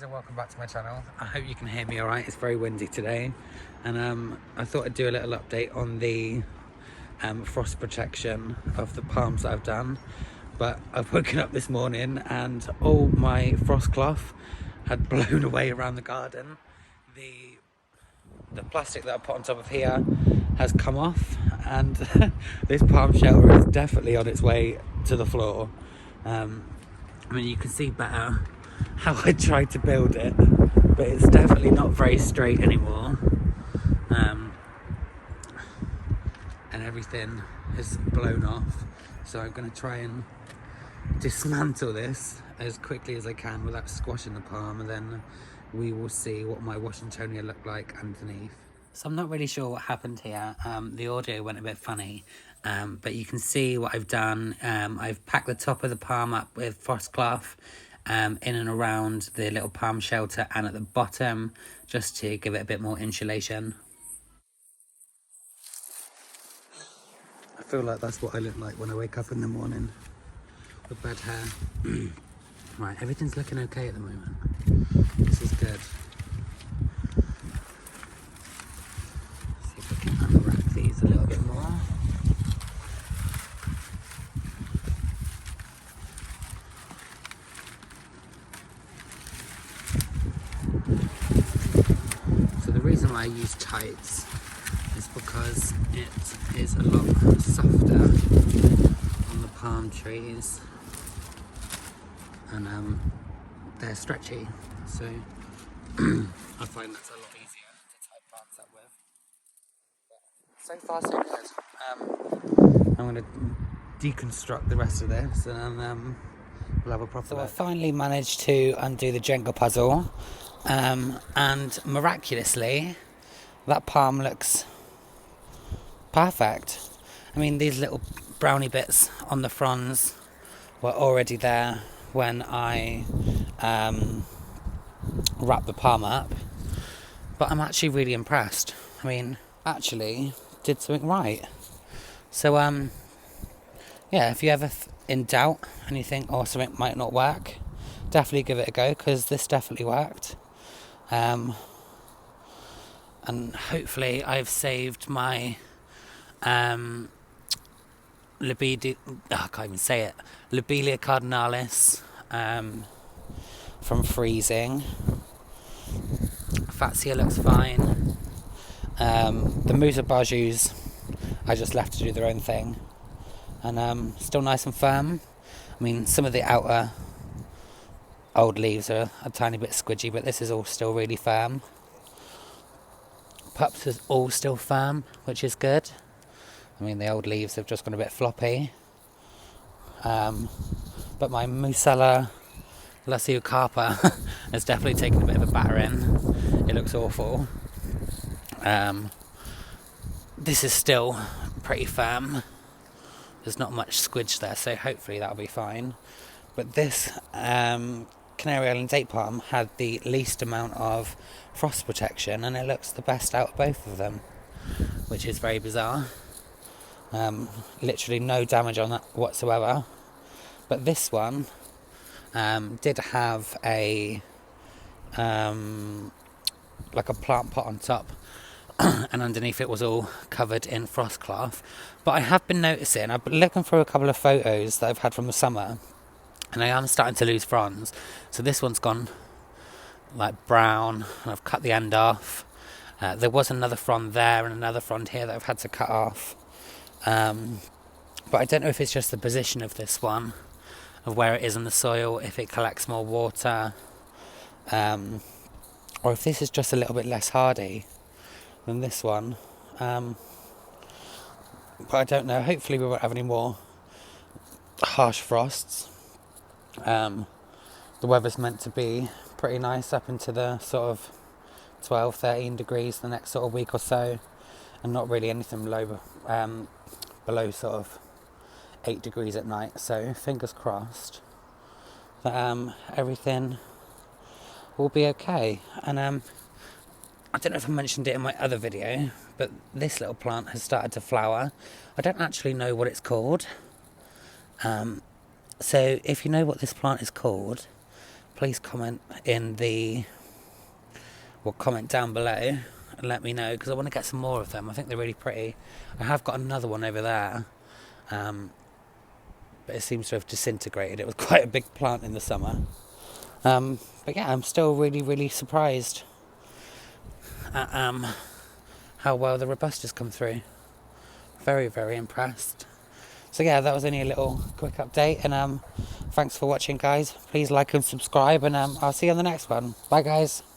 and welcome back to my channel. I hope you can hear me alright. It's very windy today, and I thought I'd do a little update on the frost protection of the palms that I've done. But I've woken up this morning and all my frost cloth had blown away around the garden. The plastic that I put on top of here has come off, and this palm shelter is definitely on its way to the floor. I mean, you can see better how I tried to build it, but it's definitely not very straight anymore, and everything is blown off. So I'm going to try and dismantle this as quickly as I can without squashing the palm, and then we will see what my Washingtonia look like underneath. So I'm not really sure what happened here. The audio went a bit funny, but you can see what I've done. I've packed the top of the palm up with frost cloth in and around the little palm shelter and at the bottom, just to give it a bit more insulation. I feel like that's what I look like when I wake up in the morning with bad hair. Right, everything's looking okay at the moment. This is good. See if I can unwrap these a little bit more. So the reason why I use tights is because it is a lot softer on the palm trees, and they're stretchy, so I find that's a lot easier to tie plants up with. So far so good. I'm going to deconstruct the rest of this, and we'll have a proper look. So I finally managed to undo the Jenga puzzle, and miraculously that palm looks perfect. I mean, these little brownie bits on the fronds were already there when I wrapped the palm up, but I'm actually really impressed. I mean, actually did something right. So yeah, if you ever in doubt and you think, oh, something might not work, definitely give it a go, because this definitely worked. And hopefully I've saved my Lobelia cardinalis from freezing. Fatsia looks fine. The Musa Bajus I just left to do their own thing, and still nice and firm. I mean, some of the outer old leaves are a tiny bit squidgy, but this is all still really firm. Pups is all still firm, which is good. I mean, the old leaves have just gone a bit floppy. But my Musella lasiucarpa has definitely taken a bit of a battering. It looks awful. This is still pretty firm. There's not much squidge there, so hopefully that'll be fine. But this Canary Island date palm had the least amount of frost protection, and it looks the best out of both of them, which is very bizarre. Literally no damage on that whatsoever. But this one did have a like a plant pot on top, and underneath it was all covered in frost cloth. But I have been noticing, I've been looking through a couple of photos that I've had from the summer, and I am starting to lose fronds. So this one's gone like brown, and I've cut the end off. There was another frond there and another frond here that I've had to cut off. But I don't know if it's just the position of this one, of where it is in the soil, if it collects more water, or if this is just a little bit less hardy than this one. But I don't know. Hopefully we won't have any more harsh frosts. The weather's meant to be pretty nice up into the sort of 12-13 degrees the next sort of week or so, and not really anything below sort of 8 degrees at night. So fingers crossed that everything will be okay. And I don't know if I mentioned it in my other video, but this little plant has started to flower. I don't actually know what it's called. So if you know what this plant is called, please comment comment down below and let me know, because I want to get some more of them. I think they're really pretty. I have got another one over there, but it seems to have disintegrated. It was quite a big plant in the summer. But yeah, I'm still really, really surprised at how well the Robusta's come through. Very, very impressed. So yeah, that was only a little quick update, and thanks for watching, guys. Please like and subscribe, and I'll see you on the next one. Bye, guys.